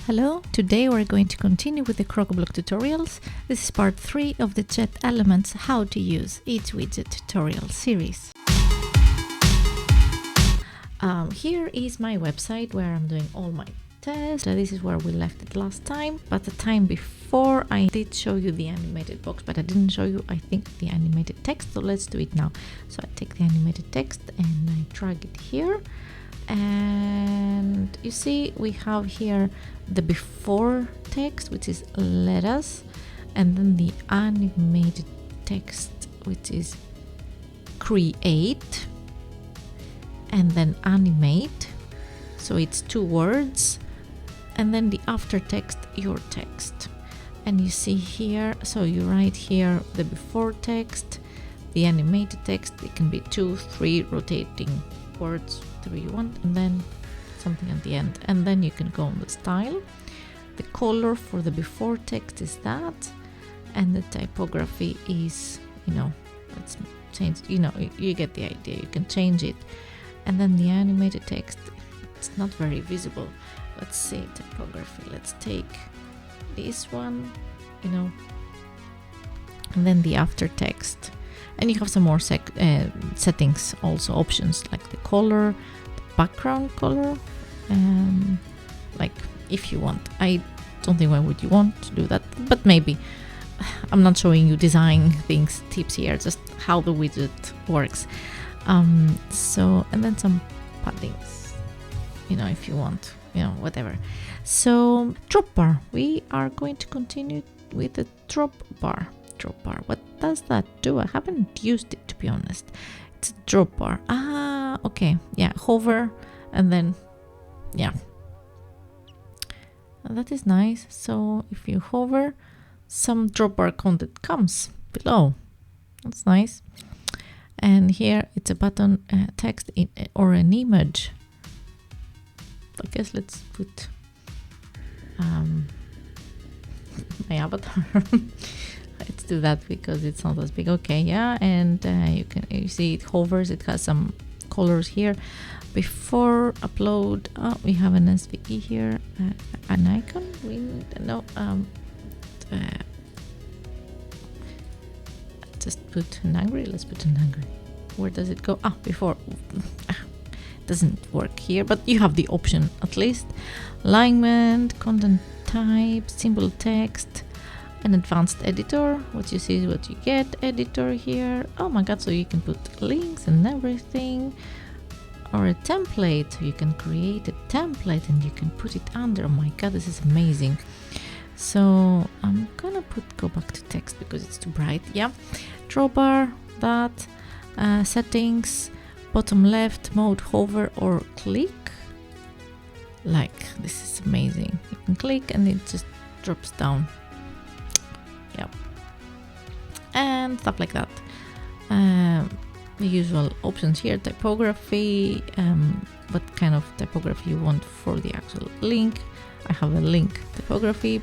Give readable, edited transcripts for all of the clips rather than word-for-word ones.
Hello, today we're going to continue with the crocoblock tutorials. This is part 3 of the JetElements How to Use Each Widget tutorial series. Here is my website where I'm doing all my tests. This is where we left it last time, but the time before I did show you the animated box, but I didn't show you, I think, the animated text, so let's do it now. So I take the animated text and I drag it here. And you see we have here the before text, which is let us, and then the animated text, which is create, and then animate, so it's 2 words, and then the after text, your text. And you see here, so you write here the before text, the animated text, it can be 2, 3 rotating words, 3 you want, and then something at the end, and then you can go on the style. The color for the before text is that, and the typography is, let's change, you get the idea, you can change it. And then the animated text, it's not very visible. Let's see, typography, let's take this one, and then the after text. And you have some more settings, also options like the color, the background color, like if you want. I don't think why would you want to do that, but maybe. I'm not showing you design things, tips here, just how the widget works. So, and then some paddings, if you want, whatever. So, drop bar, we are going to continue with the drop bar. What does that do? I haven't used it, to be honest. It's a drop bar. Okay, yeah, hover, and then that is nice. So if you hover, some drop bar content comes below. That's nice. And here it's a button, text or an image. I guess let's put my avatar. Let's do that because it's not as big. Okay, yeah, and you see it hovers. It has some colors here. Before upload, we have an SVE here, an icon. We just put an angry. Let's put an angry. Where does it go? Before. Doesn't work here, but you have the option at least. Alignment, content type, symbol text. An advanced editor, what you see is what you get. Editor here, oh my god, so you can put links and everything, or a template, so you can create a template and you can put it under. Oh my god, this is amazing. So I'm gonna go back to text because it's too bright. Yeah, drawbar, that, settings, bottom left, mode, hover or click. Like, this is amazing. You can click and it just drops down. Yeah, and stuff like that. The usual options here, typography, what kind of typography you want for the actual link. I have a link typography.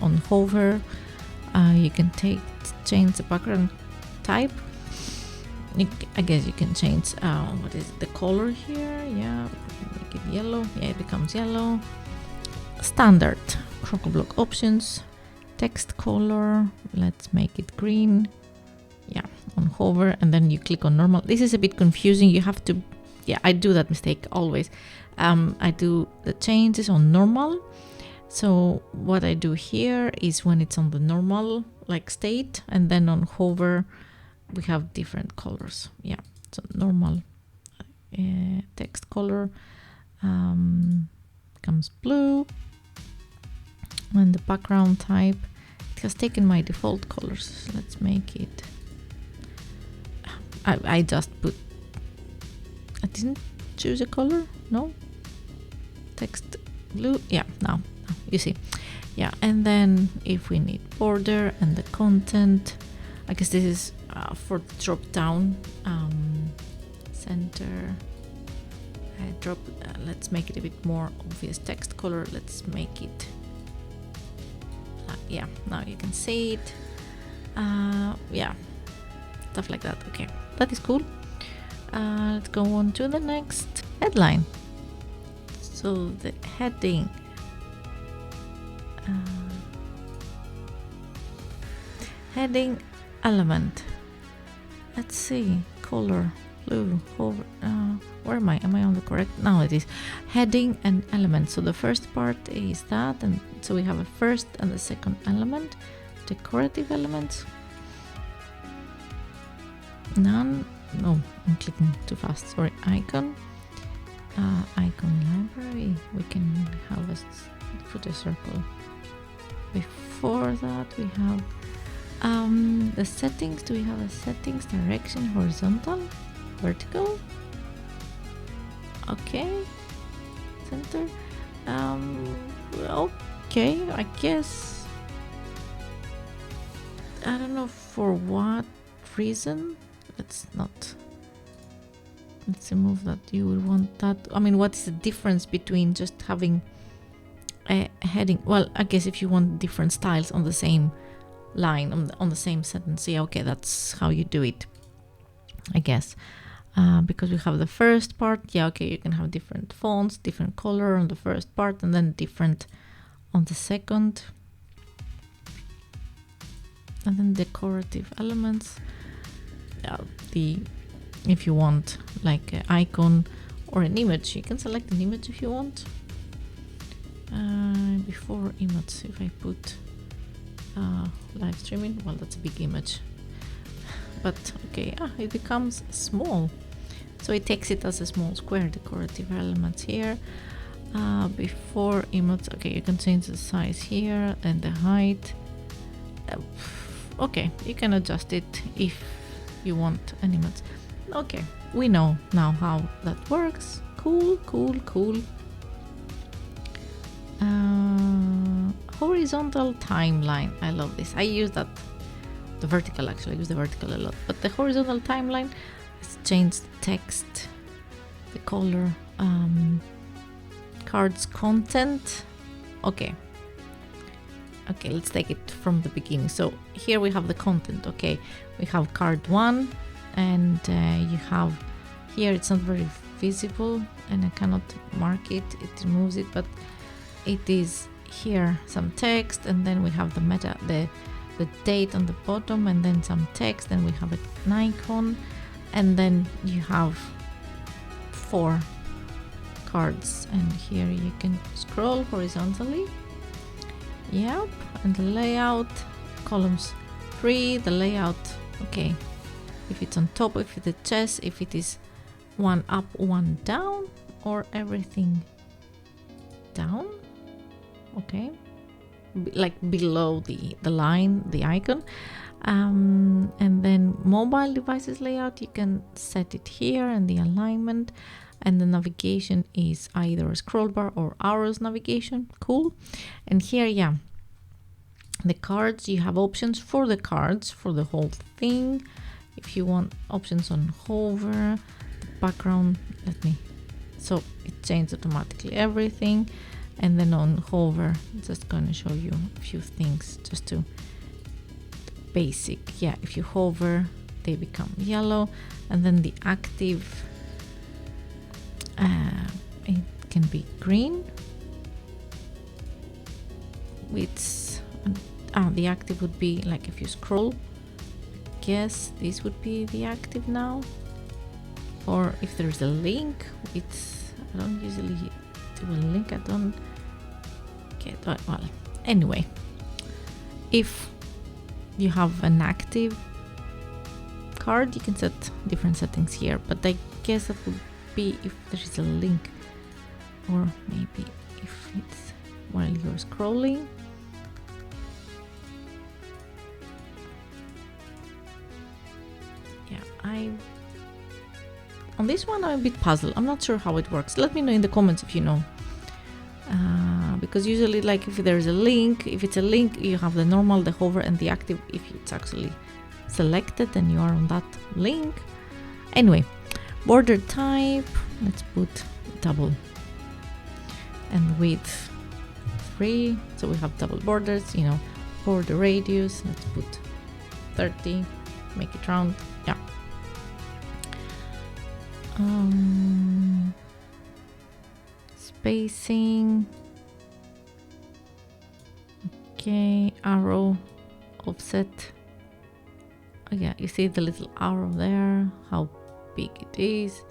On hover, you can change the background type. I guess you can change what is the color here. Yeah, make it yellow. Yeah, it becomes yellow. Standard crocoblock options. Text color, let's make it green. Yeah, on hover, and then you click on normal. This is a bit confusing. You have to, I do that mistake always. I do the changes on normal. So what I do here is when it's on the normal state, and then on hover we have different colors. Yeah, so normal text color becomes blue, and the background type, has taken my default colors. Let's make it. I just put. I didn't choose a color. No. Text blue. Yeah. Now you see. Yeah. And then if we need border and the content, I guess this is for the drop down. Center. Drop. Let's make it a bit more obvious. Text color. Let's make it. Yeah, now you can see it. Yeah, stuff like that. Okay, that is cool. Let's go on to the next headline. So the heading Heading element. Let's see. Color blue. Hover. Where am I? Am I on the correct? Now it is heading and element. So the first part is that, and so we have a first and the second element. Decorative elements. None. No, I'm clicking too fast. Sorry. Icon. Icon library. We can have put a circle. Before that, we have the settings. Do we have a settings? Direction, horizontal, vertical. Okay. Center. Okay. I guess. I don't know for what reason. Let's remove that. You would want that. I mean, what's the difference between just having a heading? Well, I guess if you want different styles on the same line, on the same sentence, yeah, okay, that's how you do it, I guess. Because we have the first part, yeah, okay, you can have different fonts, different color on the first part, and then different on the second. And then decorative elements. If you want like an icon or an image, you can select an image if you want. Before image, if I put live streaming, well, that's a big image, but okay, it becomes small, so it takes it as a small square. Decorative elements here. Before image, okay, you can change the size here and the height. Okay, you can adjust it if you want an image. Okay, we know now how that works. Cool. Horizontal timeline. I love this. I use that. The vertical, actually, I use the vertical a lot. But the horizontal timeline has changed the text, the color, cards content. Okay, let's take it from the beginning. So here we have the content. Okay, we have card 1, and you have here, it's not very visible and I cannot mark it, it removes it, but it is here some text, and then we have the meta, the date on the bottom, and then some text, and we have an icon, and then you have 4 cards, and here you can scroll horizontally. Yep, and the layout, columns 3, the layout, okay, if it's on top, if it's a chess, if it is 1 up, 1 down, or everything down, okay, like below the line, the icon. And then mobile devices layout, you can set it here, and the alignment, and the navigation is either a scroll bar or arrows navigation. Cool. And here, yeah, the cards, you have options for the cards for the whole thing. If you want options on hover, background, so it changed automatically everything. And then on hover, it's just going to show you a few things just to basic. Yeah, if you hover, they become yellow, and then the active, it can be green. It's the active would be like if you scroll. I guess this would be the active now. Or if there's a link, I don't usually do a link. I don't get well. Anyway, if you have an active card, you can set different settings here, but I guess that would be if there is a link, or maybe if it's while you're scrolling. Yeah, on this one I'm a bit puzzled. I'm not sure how it works. Let me know in the comments if you know. Because usually, like, if there's a link, if it's a link, you have the normal, the hover, and the active if it's actually selected and you are on that link. Anyway, border type, let's put double, and width 3, so we have double borders, you know. Border radius, let's put 30, make it round. Yeah. Spacing, Okay, arrow, offset. Oh yeah, you see the little arrow there, how big it is.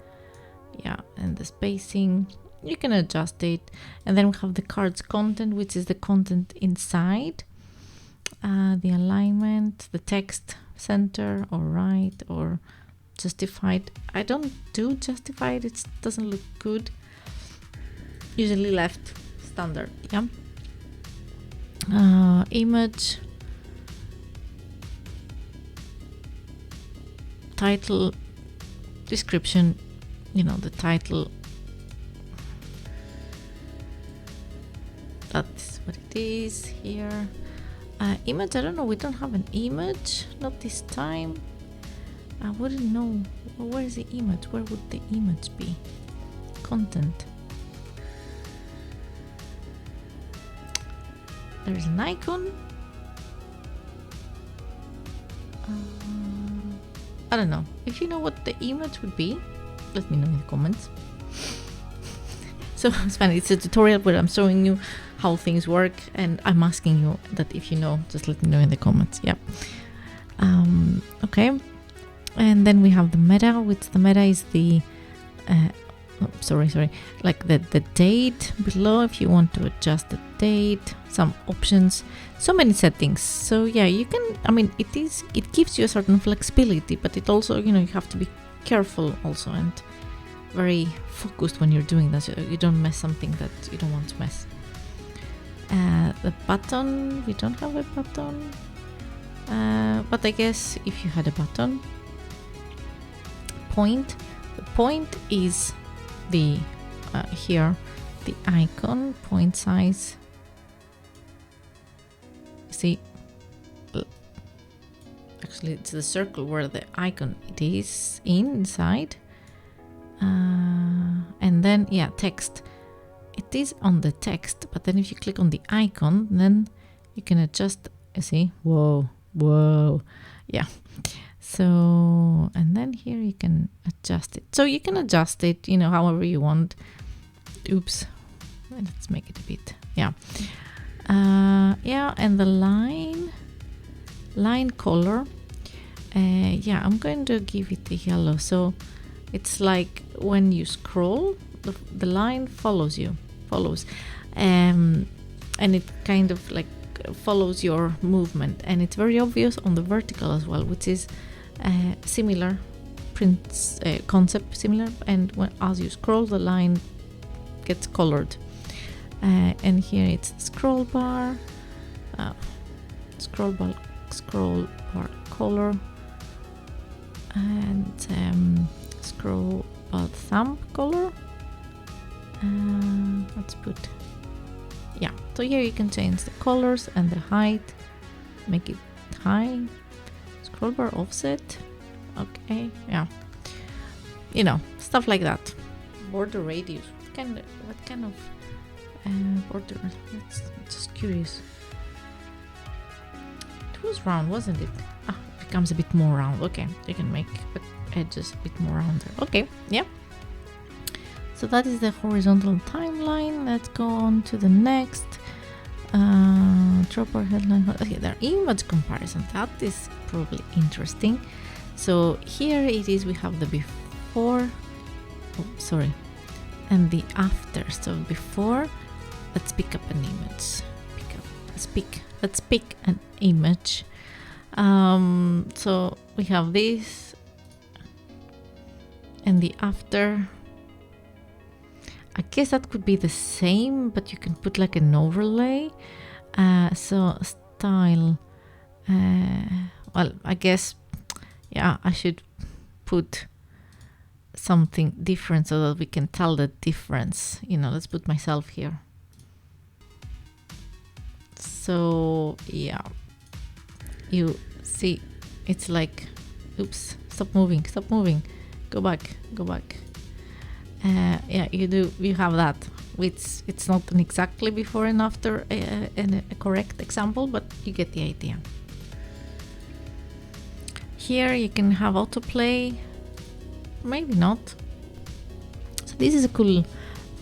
Yeah, and the spacing. You can adjust it. And then we have the card's content, which is the content inside. The alignment, the text, center or right or justified. I don't do justified, it doesn't look good. Usually left, standard, yeah. Image, title, description, you know, the title. That's what it is here. Image, I don't know, we don't have an image, not this time. I wouldn't know. Where is the image? Where would the image be? Content. There's an icon. I don't know. If you know what the image would be, let me know in the comments. So it's funny, it's a tutorial where I'm showing you how things work, and I'm asking you that if you know, just let me know in the comments. Yeah. Okay. And then we have the meta, which the meta is the like the date below, if you want to adjust the date, some options, so many settings. So yeah, you can, I mean, it gives you a certain flexibility, but it also, you know, you have to be careful also and very focused when you're doing that, so you don't mess something that you don't want to mess. The button, we don't have a button, but I guess if you had a button. Point, the point is the here the icon, point size. See, actually it's the circle where the icon it is inside, and then yeah, text, it is on the text, but then if you click on the icon, then you can adjust. You see, whoa, yeah. So, and then here you can adjust it. So you can adjust it, you know, however you want. Oops. Let's make it a bit, yeah. Yeah, and the line color. Yeah, I'm going to give it a yellow. So it's like when you scroll, the line follows. And it kind of like follows your movement. And it's very obvious on the vertical as well, which is similar prints concept, similar, and as you scroll, the line gets colored. And here it's scroll bar color, and scroll bar thumb color. Let's put, yeah. So here you can change the colors and the height, make it high. Scroll bar offset, okay, yeah, you know, stuff like that. Border radius, what kind of border? That's just curious. It was round, wasn't it? It becomes a bit more round. Okay, you can make the edges a bit more rounder. Okay, yeah. So that is the horizontal timeline. Let's go on to the next. Drop our headline. Okay, their image comparison. That is probably interesting. So here it is. We have the before. Oh, sorry, and the after. So before, let's pick up an image. Let's pick an image. So we have this, and the after. I guess that could be the same, but you can put like an overlay. So style, well, I guess, yeah, I should put something different so that we can tell the difference. You know, let's put myself here. So yeah, you see, it's like, oops, stop moving, go back. Yeah, you have that, which it's not an exactly before and after a correct example, but you get the idea. Here you can have autoplay, maybe not. So this is a cool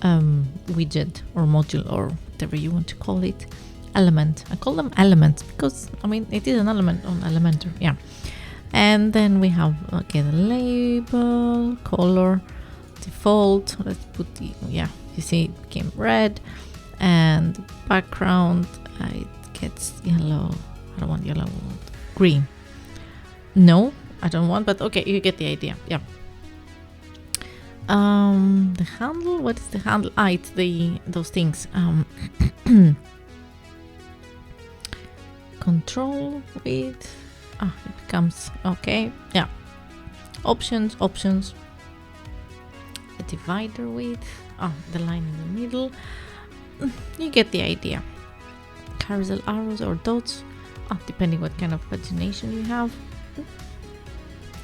widget or module or whatever you want to call it. element. I call them elements because I mean it is an element on Elementor, yeah. And then we have the label, color, default. Let's put the, yeah, you see it became red, and background it gets yellow. I don't want yellow, I want green. No, I don't want, but okay, you get the idea. Yeah. The handle, what is the handle? It's those things. Control width. It becomes okay. Yeah. Options. A divider width. The line in the middle. You get the idea. Carousel arrows or dots, depending what kind of pagination you have.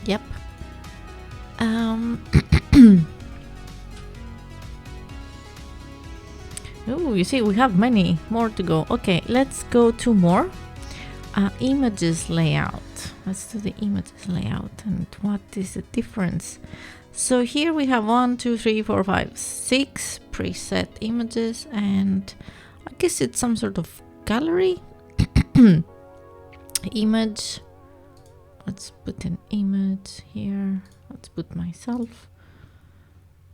Yep. Oh, you see, we have many more to go. Okay, let's go to more. Images layout. Let's do the images layout and what is the difference. So here we have 1, 2, 3, 4, 5, 6 preset images, and I guess it's some sort of gallery. Image. Let's put an image here. Let's put myself.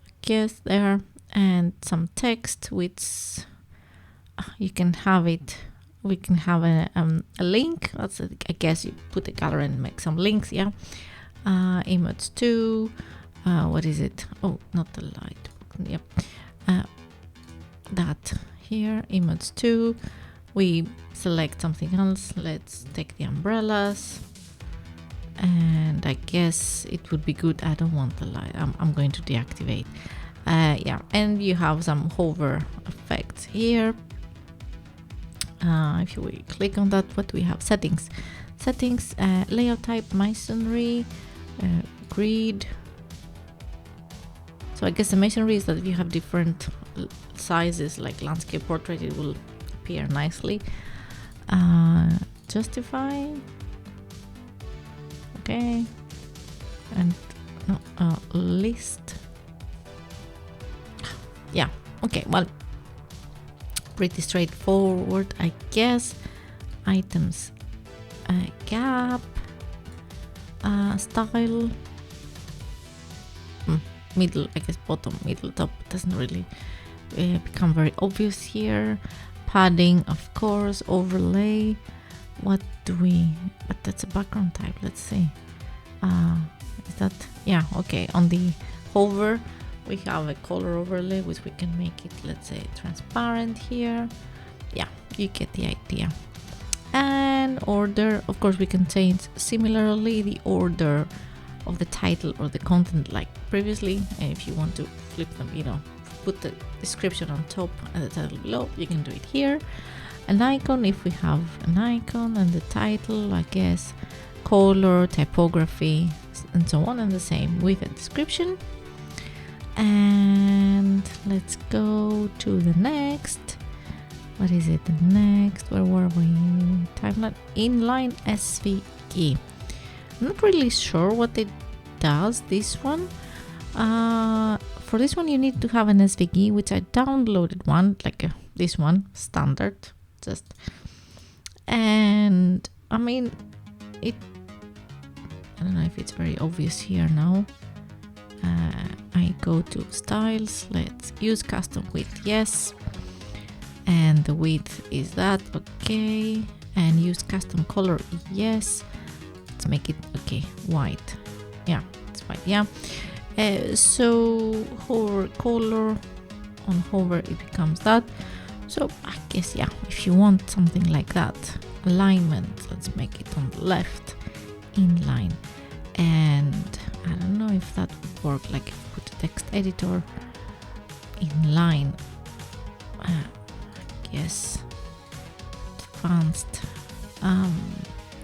I guess there. And some text, which you can have it. We can have a link. That's I guess you put a gallery and make some links. Yeah. Image 2. What is it? Oh, not the light. Yep. That here. Image 2. We select something else. Let's take the umbrellas. And I guess it would be good. I don't want the light. I'm going to deactivate. Yeah, and you have some hover effects here. If you click on that, what do we have? Settings, layout type, masonry, grid. So I guess the masonry is that if you have different sizes, like landscape, portrait, it will appear nicely. Justify. Okay, and no, list. Yeah, okay, well, pretty straightforward, I guess. Items, gap, style, middle, I guess bottom, middle, top, doesn't really become very obvious here. Padding, of course, overlay. What do we, but that's a background type, let's see. Is that, yeah, okay, on the hover, we have a color overlay, which we can make it, let's say, transparent here. Yeah, you get the idea. And order, of course, we can change similarly the order of the title or the content like previously. And if you want to flip them, you know, put the description on top and the title below, you can do it here. An icon, if we have an icon, and the title, I guess, color, typography, and so on, and the same with a description. And let's go to the next. What is it? The next, where were we? Timeline, inline SVG. I'm not really sure what it does, this one. For this one you need to have an SVG, which I downloaded one, like this one, standard, just. And I mean, I don't know if it's very obvious here now. I go to styles, let's use custom width, yes, and the width is that, okay, and use custom color, yes, let's make it, okay, white, yeah, it's white, yeah. So hover color, on hover it becomes that. So I guess, yeah, if you want something like that. Alignment, let's make it on the left, inline, and I don't know if that would work, like if you put a text editor inline. I guess advanced.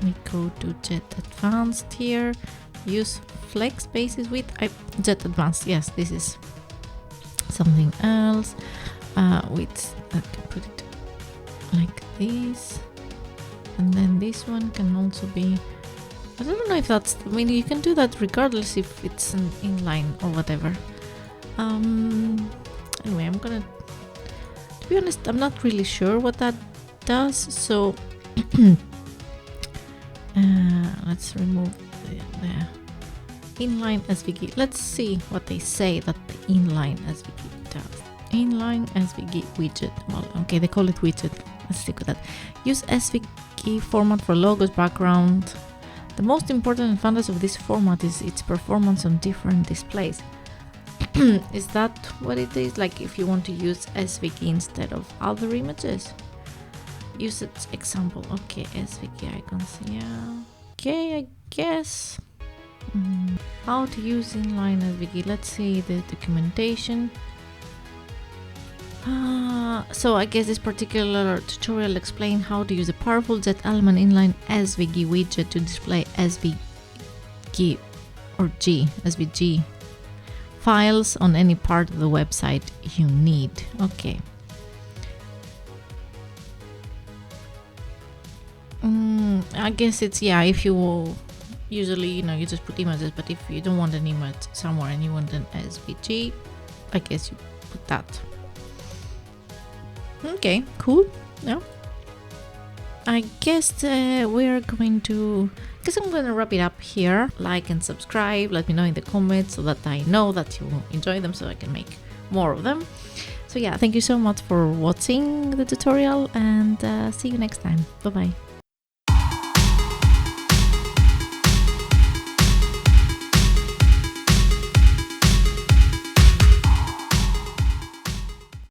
We go to Jet Advanced here. Use flex spaces with Jet Advanced. Yes, this is something else. With I can put it like this, and then this one can also be. I don't know if that's. I mean, you can do that regardless if it's an inline or whatever. Anyway, I'm gonna. To be honest, I'm not really sure what that does. So let's remove the inline SVG. Let's see what they say that the inline SVG does. Inline SVG widget. Well, okay, they call it widget. Let's stick with that. Use SVG format for logos, background. The most important advantage of this format is its performance on different displays. Is that what it is? Like if you want to use SVG instead of other images? Usage example. Okay, SVG icons. Yeah. Okay, I guess. How to use inline SVG. Let's see the documentation. So I guess this particular tutorial explains how to use a powerful JetElement inline SVG widget to display SVG or SVG files on any part of the website you need. Okay. I guess it's, yeah, if you usually, you just put images, but if you don't want an image somewhere and you want an SVG, I guess you put that. Okay, cool. Yeah. I guess I'm going to wrap it up here. Like and subscribe, let me know in the comments so that I know that you enjoy them, so I can make more of them. So yeah, thank you so much for watching the tutorial, and see you next time. Bye bye.